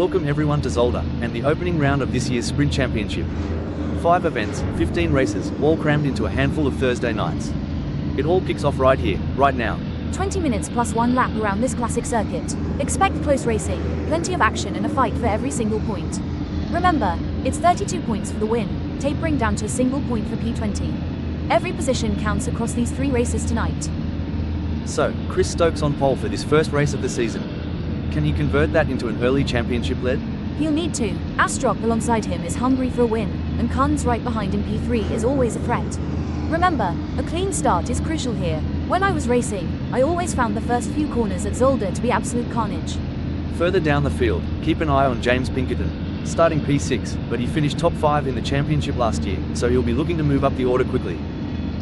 Welcome everyone to Zolder, and the opening round of this year's Sprint Championship. 5 events, 15 races, all crammed into a handful of Thursday nights. It all kicks off right here, right now. 20 minutes plus 1 lap around this classic circuit. Expect close racing, plenty of action and a fight for every single point. Remember, it's 32 points for the win, tapering down to a single point for P20. Every position counts across these 3 races tonight. So, Chris Stokes on pole for this first race of the season. Can he convert that into an early championship lead? He'll need to. Astrop alongside him is hungry for a win, and Khan's right behind in P3 is always a threat. Remember, a clean start is crucial here. When I was racing, I always found the first few corners at Zolder to be absolute carnage. Further down the field, keep an eye on James Pinkerton, starting P6, but he finished top 5 in the championship last year, so he'll be looking to move up the order quickly.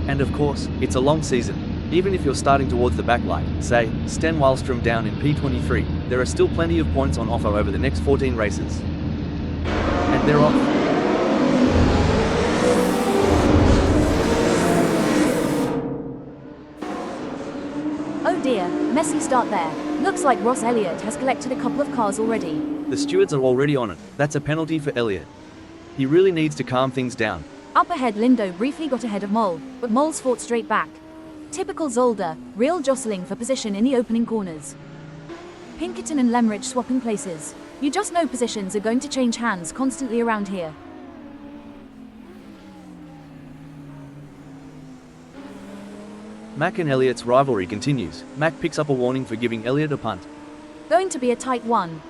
And of course, it's a long season. Even if you're starting towards the backlight, say, Sten Wallstrom down in P23, there are still plenty of points on offer over the next 14 races. And they're off. Oh dear, messy start there. Looks like Ross Elliott has collected a couple of cars already. The stewards are already on it. That's a penalty for Elliott. He really needs to calm things down. Up ahead, Lindo briefly got ahead of Mole, but Mole's fought straight back. Typical Zolder, real jostling for position in the opening corners. Pinkerton and Lemrich swapping places. You just know positions are going to change hands constantly around here. Mack and Elliott's rivalry continues. Mack picks up a warning for giving Elliott a punt. Going to be a tight one.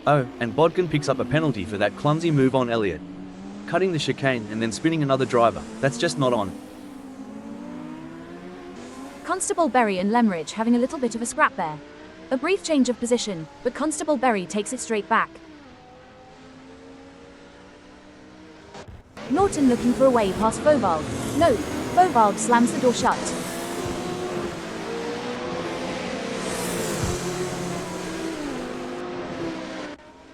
Oh, and Bodkin picks up a penalty for that clumsy move on Elliott. Cutting the chicane and then spinning another driver, that's just not on. Constable Berry and Lemrich having a little bit of a scrap there. A brief change of position, but Constable Berry takes it straight back. Norton looking for a way past Fovald. No, Fovald slams the door shut.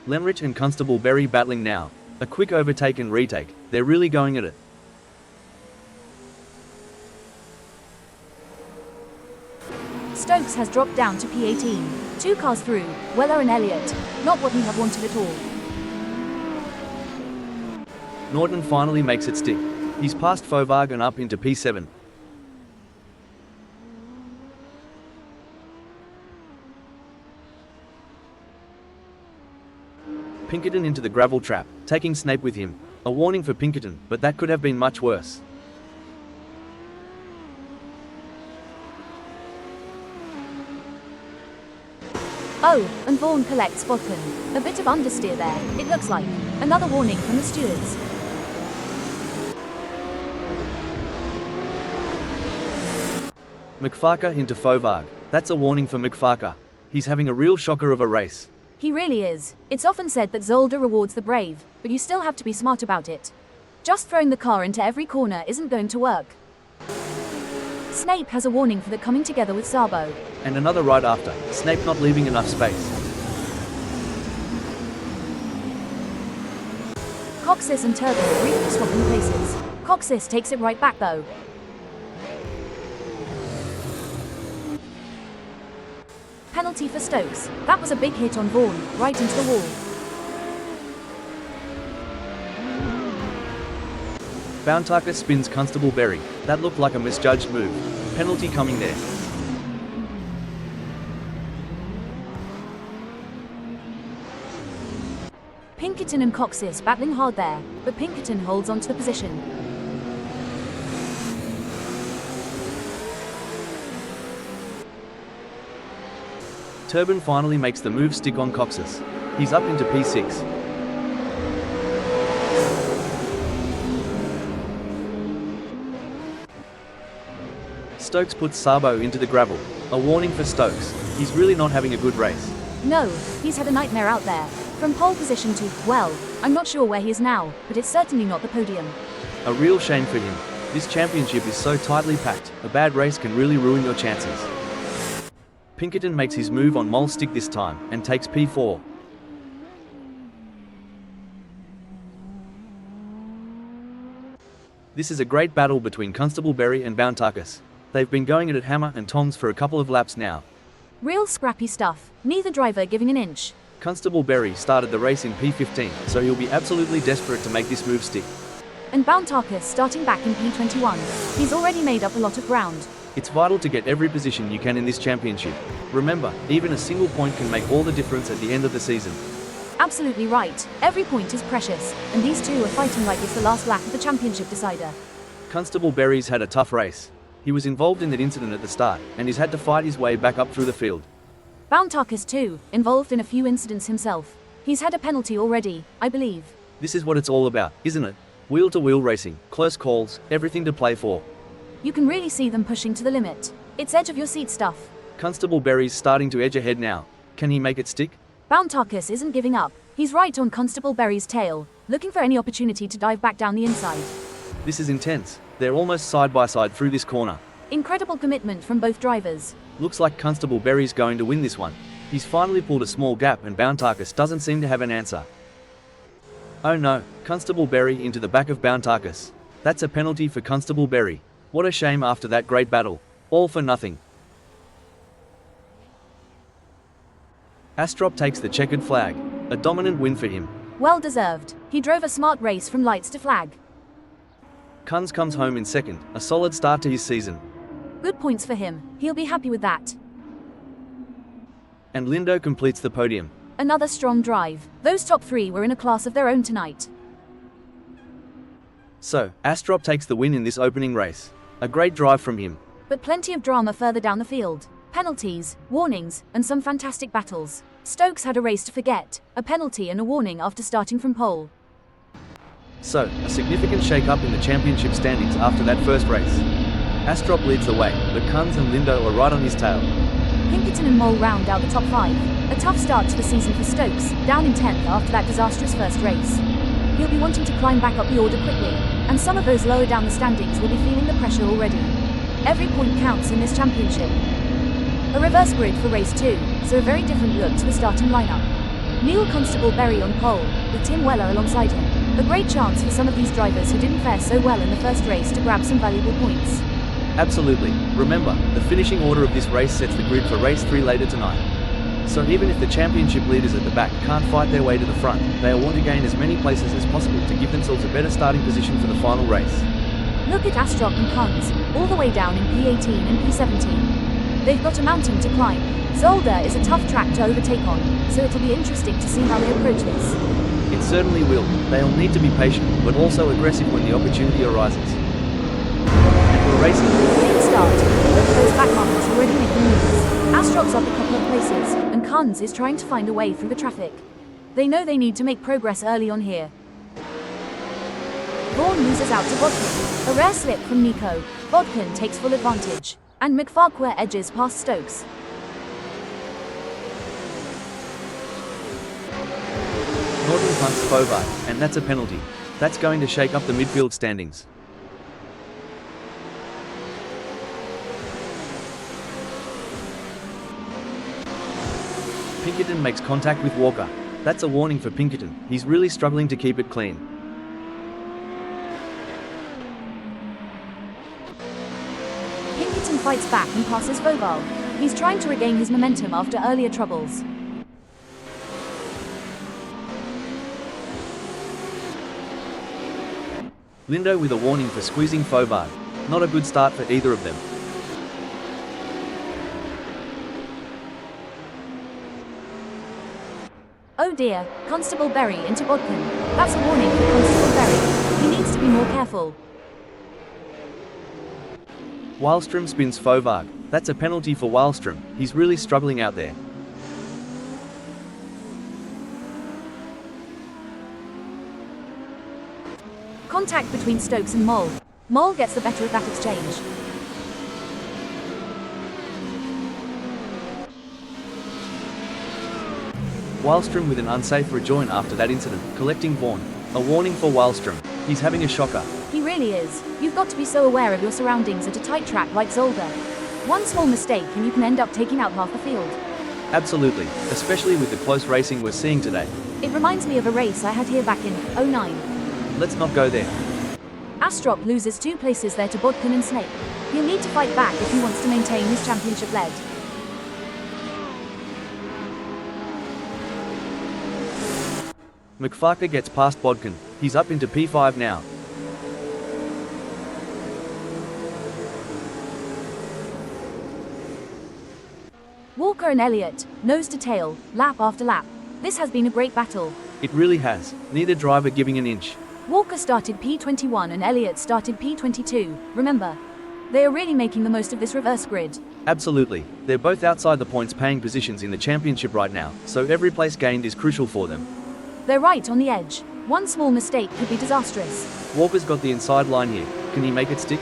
Lemrich and Constable Berry battling now. A quick overtake and retake, they're really going at it. Stokes has dropped down to P18. 2 cars through, Weller and Elliott. Not what we have wanted at all. Norton finally makes it stick. He's past Fovard and up into P7. Pinkerton into the gravel trap, taking Snape with him. A warning for Pinkerton, but that could have been much worse. Oh, and Vaughan collects Bodkin. A bit of understeer there, it looks like. Another warning from the stewards. McFarker into Fovard. That's a warning for McFarker. He's having a real shocker of a race. He really is. It's often said that Zolder rewards the brave, but you still have to be smart about it. Just throwing the car into every corner isn't going to work. Snape has a warning for the coming together with Sabo. And another right after, Snape not leaving enough space. Coxis and Turbo briefly swapping places. Coxis takes it right back though. Penalty for Stokes. That was a big hit on Vaughan, right into the wall. Bountarker spins Constable Berry. That looked like a misjudged move. Penalty coming there. Pinkerton and Coxis battling hard there, but Pinkerton holds onto the position. Turbin finally makes the move stick on Coxis. He's up into P6. Stokes puts Sabo into the gravel. A warning for Stokes. He's really not having a good race. No, he's had a nightmare out there. From pole position to, well, I'm not sure where he is now, but it's certainly not the podium. A real shame for him. This championship is so tightly packed, a bad race can really ruin your chances. Pinkerton makes his move on Mole's stick this time, and takes P4. This is a great battle between Constable Berry and Bountarkus. They've been going at it hammer and tongs for a couple of laps now. Real scrappy stuff, neither driver giving an inch. Constable Berry started the race in P15, so he'll be absolutely desperate to make this move stick. And Bantarkus starting back in P21. He's already made up a lot of ground. It's vital to get every position you can in this championship. Remember, even a single point can make all the difference at the end of the season. Absolutely right. Every point is precious, and these two are fighting like it's the last lap of the championship decider. Constable Berry's had a tough race. He was involved in that incident at the start, and he's had to fight his way back up through the field. Bantarkus too, involved in a few incidents himself. He's had a penalty already, I believe. This is what it's all about, isn't it? Wheel-to-wheel racing, close calls, everything to play for. You can really see them pushing to the limit. It's edge of your seat stuff. Constable Berry's starting to edge ahead now. Can he make it stick? Bantarkus isn't giving up. He's right on Constable Berry's tail, looking for any opportunity to dive back down the inside. This is intense. They're almost side by side through this corner. Incredible commitment from both drivers. Looks like Constable Berry's going to win this one. He's finally pulled a small gap and Bantarkus doesn't seem to have an answer. Oh no, Constable Berry into the back of Bantarkus. That's a penalty for Constable Berry. What a shame after that great battle. All for nothing. Astrop takes the checkered flag. A dominant win for him. Well deserved. He drove a smart race from lights to flag. Kunz comes home in second, a solid start to his season. Good points for him. He'll be happy with that. And Lindo completes the podium. Another strong drive. Those top three were in a class of their own tonight. So, Astrop takes the win in this opening race. A great drive from him. But plenty of drama further down the field. Penalties, warnings, and some fantastic battles. Stokes had a race to forget, a penalty and a warning after starting from pole. So, a significant shake-up in the championship standings after that first race. Astrop leads the way, but Kunz and Lindo are right on his tail. Pinkerton and Mole round out the top 5. A tough start to the season for Stokes, down in 10th after that disastrous first race. He'll be wanting to climb back up the order quickly, and some of those lower down the standings will be feeling the pressure already. Every point counts in this championship. A reverse grid for race 2, so a very different look to the starting lineup. Neil Constable Berry on pole, with Tim Weller alongside him. A great chance for some of these drivers who didn't fare so well in the first race to grab some valuable points. Absolutely. Remember, the finishing order of this race sets the grid for race 3 later tonight. So even if the championship leaders at the back can't fight their way to the front, they'll want to gain as many places as possible to give themselves a better starting position for the final race. Look at Astrop and Kunz, all the way down in P18 and P17. They've got a mountain to climb. Zolder is a tough track to overtake on, so it'll be interesting to see how they approach this. It certainly will. They'll need to be patient, but also aggressive when the opportunity arises. And we're racing. Clean start. Look at those back markers already making moves. Astrop's up a couple of places, and Kunz is trying to find a way through the traffic. They know they need to make progress early on here. Vaughan loses out to Bodkin. A rare slip from Nico. Bodkin takes full advantage, and McFarquhar edges past Stokes. Norton punts Fovard, and that's a penalty. That's going to shake up the midfield standings. Pinkerton makes contact with Walker. That's a warning for Pinkerton. He's really struggling to keep it clean. Pinkerton fights back and passes Fovard. He's trying to regain his momentum after earlier troubles. Lindo with a warning for squeezing Fovard. Not a good start for either of them. Oh dear, Constable Berry into Bodkin. That's a warning for Constable Berry. He needs to be more careful. Wallstrom spins Fovard. That's a penalty for Wallstrom. He's really struggling out there. Contact between Stokes and Mole. Mole gets the better of that exchange. Wallstrom with an unsafe rejoin after that incident, collecting Vaughan. A warning for Wallstrom. He's having a shocker. He really is. You've got to be so aware of your surroundings at a tight track like Zolder. One small mistake and you can end up taking out half the field. Absolutely, especially with the close racing we're seeing today. It reminds me of a race I had here back in '09. Let's not go there. Astrop loses 2 places there to Bodkin and Snape. He'll need to fight back if he wants to maintain his championship lead. McFarker gets past Bodkin. He's up into P5 now. Walker and Elliott, nose to tail, lap after lap. This has been a great battle. It really has, neither driver giving an inch. Walker started P21 and Elliott started P22, remember. They are really making the most of this reverse grid. Absolutely, they're both outside the points paying positions in the championship right now, so every place gained is crucial for them. They're right on the edge. One small mistake could be disastrous. Walker's got the inside line here. Can he make it stick?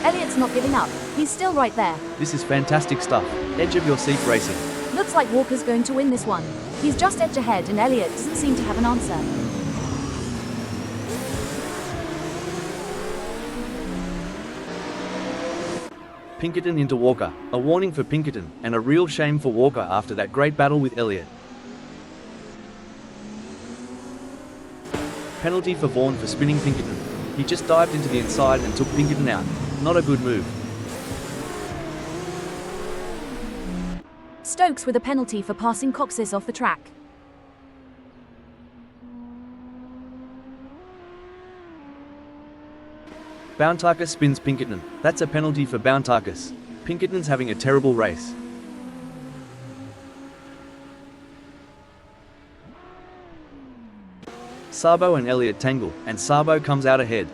Elliott's not giving up. He's still right there. This is fantastic stuff. Edge of your seat racing. Looks like Walker's going to win this one. He's just edge ahead and Elliott doesn't seem to have an answer. Pinkerton into Walker. A warning for Pinkerton, and a real shame for Walker after that great battle with Elliott. Penalty for Vaughan for spinning Pinkerton. He just dived into the inside and took Pinkerton out. Not a good move. Stokes with a penalty for passing Coxis off the track. Bountarkus spins Pinkerton. That's a penalty for Bountarkus. Pinkerton's having a terrible race. Sabo and Elliott tangle, and Sabo comes out ahead.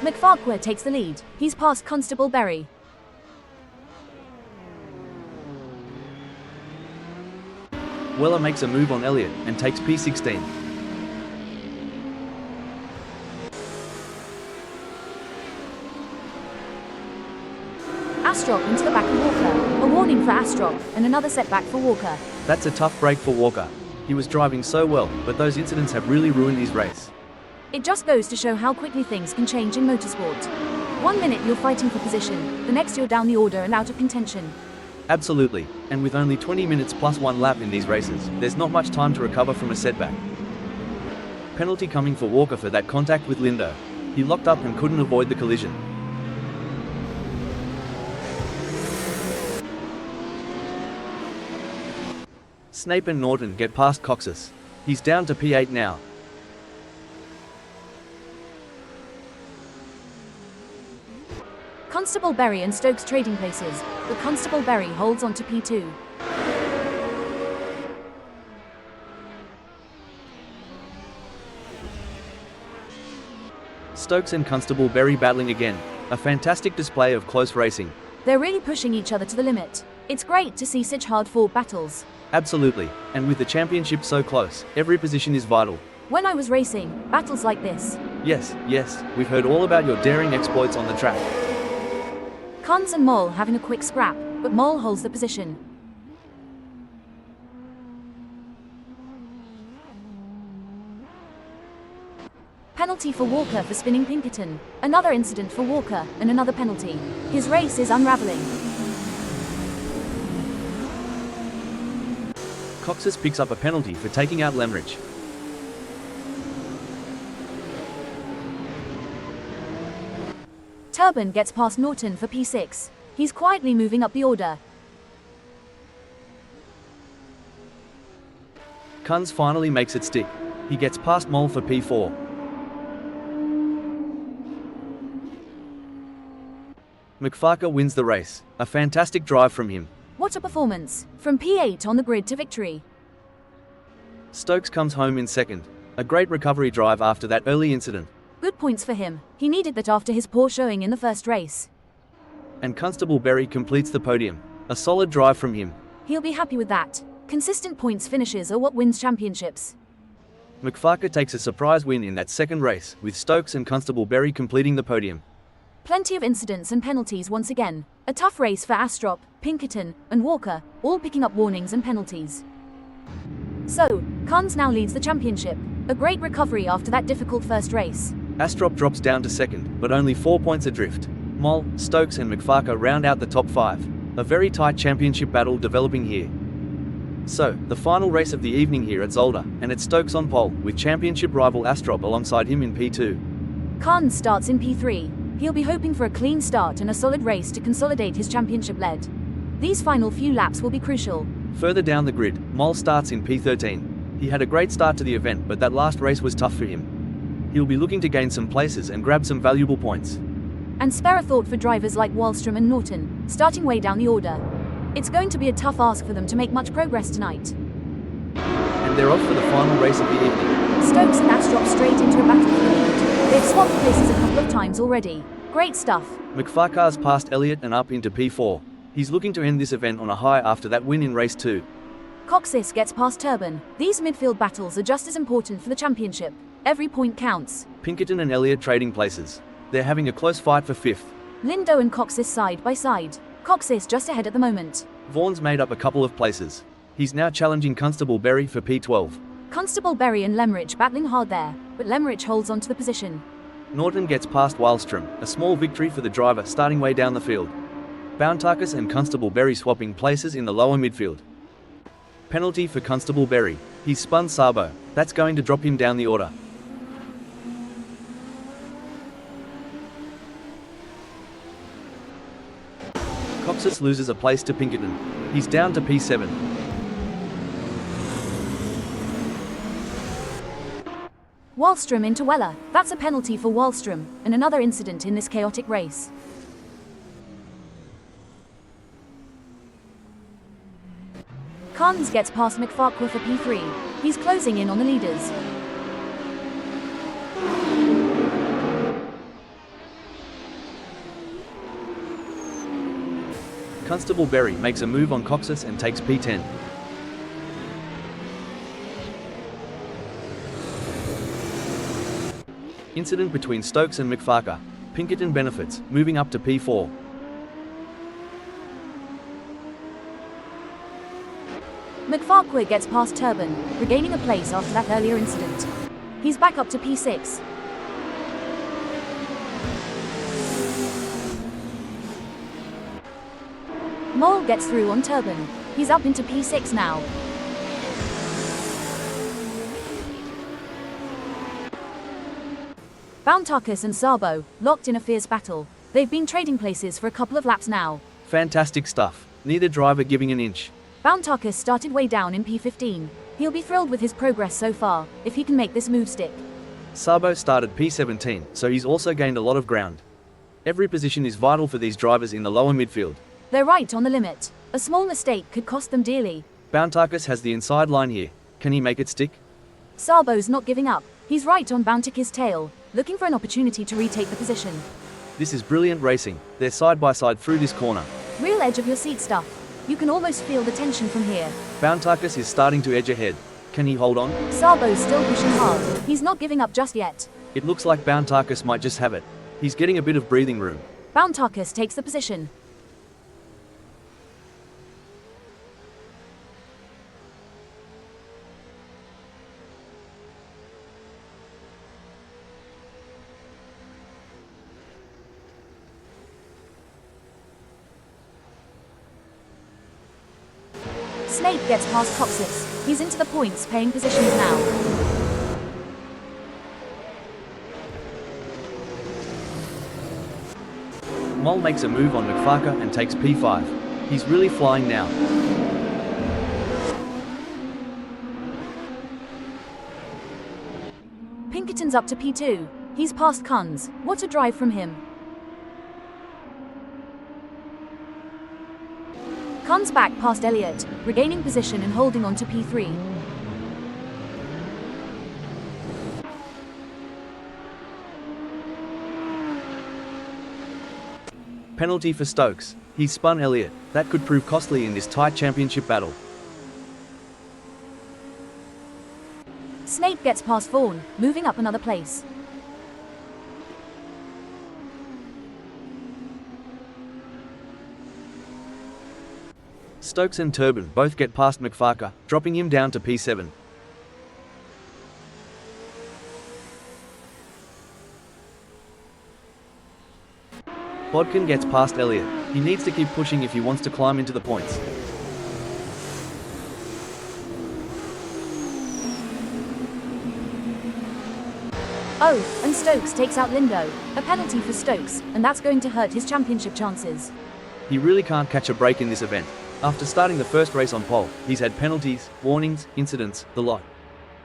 McFarquhar takes the lead. He's past Constable Berry. Weller makes a move on Elliott and takes P16. Astrop into the back of Walker. A warning for Astrop, and another setback for Walker. That's a tough break for Walker. He was driving so well, but those incidents have really ruined his race. It just goes to show how quickly things can change in motorsport. 1 minute you're fighting for position, the next you're down the order and out of contention. Absolutely, and with only 20 minutes plus 1 lap in these races, there's not much time to recover from a setback. Penalty coming for Walker for that contact with Lindo. He locked up and couldn't avoid the collision. Snape and Norton get past Coxis. He's down to P8 now. Constable Berry and Stokes trading places, but Constable Berry holds on to P2. Stokes and Constable Berry battling again. A fantastic display of close racing. They're really pushing each other to the limit. It's great to see such hard-fought battles. Absolutely, and with the championship so close, every position is vital. When I was racing, battles like this. Yes, we've heard all about your daring exploits on the track. Cons and Mole having a quick scrap, but Mole holds the position. Penalty for Walker for spinning Pinkerton. Another incident for Walker, and another penalty. His race is unraveling. Coxis picks up a penalty for taking out Lemrich. Turban gets past Norton for P6. He's quietly moving up the order. Kunz finally makes it stick. He gets past Mole for P4. McFarquhar wins the race. A fantastic drive from him. What a performance! From P8 on the grid to victory. Stokes comes home in second. A great recovery drive after that early incident. Good points for him. He needed that after his poor showing in the first race. And Constable Berry completes the podium. A solid drive from him. He'll be happy with that. Consistent points finishes are what wins championships. McFarquhar takes a surprise win in that second race, with Stokes and Constable Berry completing the podium. Plenty of incidents and penalties once again. A tough race for Astrop, Pinkerton, and Walker, all picking up warnings and penalties. So, Cons now leads the championship. A great recovery after that difficult first race. Astrop drops down to second, but only 4 points adrift. Mole, Stokes and McFarquhar round out the top 5. A very tight championship battle developing here. So, the final race of the evening here at Zolder, and it's Stokes on pole, with championship rival Astrop alongside him in P2. Cons starts in P3. He'll be hoping for a clean start and a solid race to consolidate his championship lead. These final few laps will be crucial. Further down the grid, Mol starts in P13. He had a great start to the event, but that last race was tough for him. He'll be looking to gain some places and grab some valuable points. And spare a thought for drivers like Wallstrom and Norton, starting way down the order. It's going to be a tough ask for them to make much progress tonight. And they're off for the final race of the evening. Stokes and Ash drop straight into a battle for the lead. They've swapped places a couple of times already. Great stuff. McFarcar's passed Elliott and up into P4. He's looking to end this event on a high after that win in race 2. Coxis gets past Turban. These midfield battles are just as important for the championship. Every point counts. Pinkerton and Elliott trading places. They're having a close fight for 5th. Lindo and Coxis side by side. Coxis just ahead at the moment. Vaughan's made up a couple of places. He's now challenging Constable Berry for P12. Constable Berry and Lemrich battling hard there, but Lemrich holds on to the position. Norton gets past Wallstrom, a small victory for the driver starting way down the field. Bountarkus and Constable Berry swapping places in the lower midfield. Penalty for Constable Berry. He's spun Sabo. That's going to drop him down the order. Coxis loses a place to Pinkerton. He's down to P7. Wallstrom into Weller. That's a penalty for Wallstrom, and another incident in this chaotic race. Carnes gets past McFarquhar for P3. He's closing in on the leaders. Constable Berry makes a move on Coxis and takes P10. Incident between Stokes and McFarquhar. Pinkerton benefits, moving up to P4. McFarquhar gets past Turban, regaining a place after that earlier incident. He's back up to P6. Mole gets through on Turban. He's up into P6 now. Bountarkus and Sabo, locked in a fierce battle. They've been trading places for a couple of laps now. Fantastic stuff. Neither driver giving an inch. Bountarkus started way down in P15. He'll be thrilled with his progress so far, if he can make this move stick. Sabo started P17, so he's also gained a lot of ground. Every position is vital for these drivers in the lower midfield. They're right on the limit. A small mistake could cost them dearly. Bountarkus has the inside line here. Can he make it stick? Sabo's not giving up. He's right on Bountarkus' tail, looking for an opportunity to retake the position. This is brilliant racing. They're side by side through this corner. Real edge of your seat stuff. You can almost feel the tension from here. Bountarkus is starting to edge ahead. Can he hold on? Sabo's still pushing hard. He's not giving up just yet. It looks like Bountarkus might just have it. He's getting a bit of breathing room. Bountarkus takes the position. Snape gets past Coxis. He's into the points, paying positions now. Mol makes a move on McFarquhar and takes P5. He's really flying now. Pinkerton's up to P2. He's past Kunz. What a drive from him. Kunz back past Elliott, regaining position and holding on to P3. Penalty for Stokes. He's spun Elliott. That could prove costly in this tight championship battle. Snape gets past Vaughan, moving up another place. Stokes and Turban both get past McFarquhar, dropping him down to P7. Bodkin gets past Elliott. He needs to keep pushing if he wants to climb into the points. Oh, and Stokes takes out Lindo, a penalty for Stokes, and that's going to hurt his championship chances. He really can't catch a break in this event. After starting the first race on pole, he's had penalties, warnings, incidents, the lot.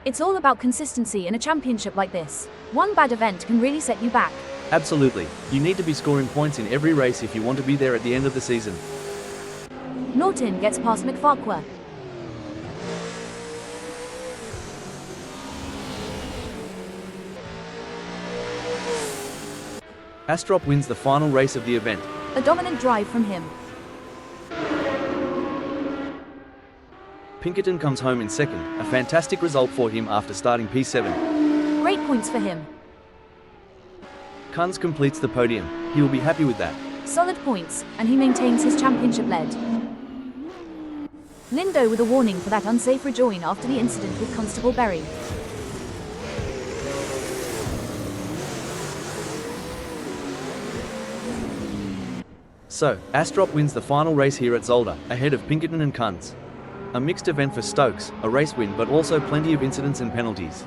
It's all about consistency in a championship like this. One bad event can really set you back. Absolutely. You need to be scoring points in every race if you want to be there at the end of the season. Norton gets past McFarquhar. Astrop wins the final race of the event. A dominant drive from him. Pinkerton comes home in second, a fantastic result for him after starting P7. Great points for him. Kunz completes the podium. He will be happy with that. Solid points, and he maintains his championship lead. Lindo with a warning for that unsafe rejoin after the incident with Constable Berry. So, Astrop wins the final race here at Zolder, ahead of Pinkerton and Kunz. A mixed event for Stokes, a race win but also plenty of incidents and penalties.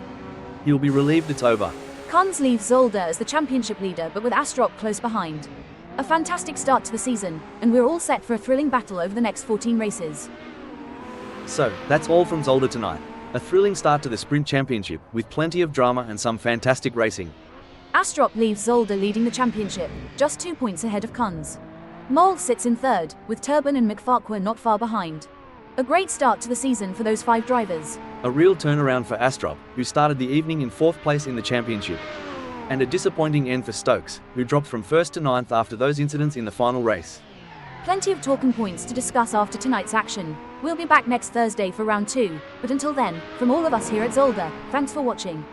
He'll be relieved it's over. Kunz leaves Zolder as the championship leader but with Astrop close behind. A fantastic start to the season, and we're all set for a thrilling battle over the next 14 races. So, that's all from Zolder tonight. A thrilling start to the Sprint Championship, with plenty of drama and some fantastic racing. Astrop leaves Zolder leading the championship, just 2 points ahead of Kunz. Mole sits in third, with Turban and McFarquhar not far behind. A great start to the season for those 5 drivers. A real turnaround for Astrop, who started the evening in 4th place in the championship. And a disappointing end for Stokes, who dropped from 1st to 9th after those incidents in the final race. Plenty of talking points to discuss after tonight's action. We'll be back next Thursday for round 2, but until then, from all of us here at Zolder, thanks for watching.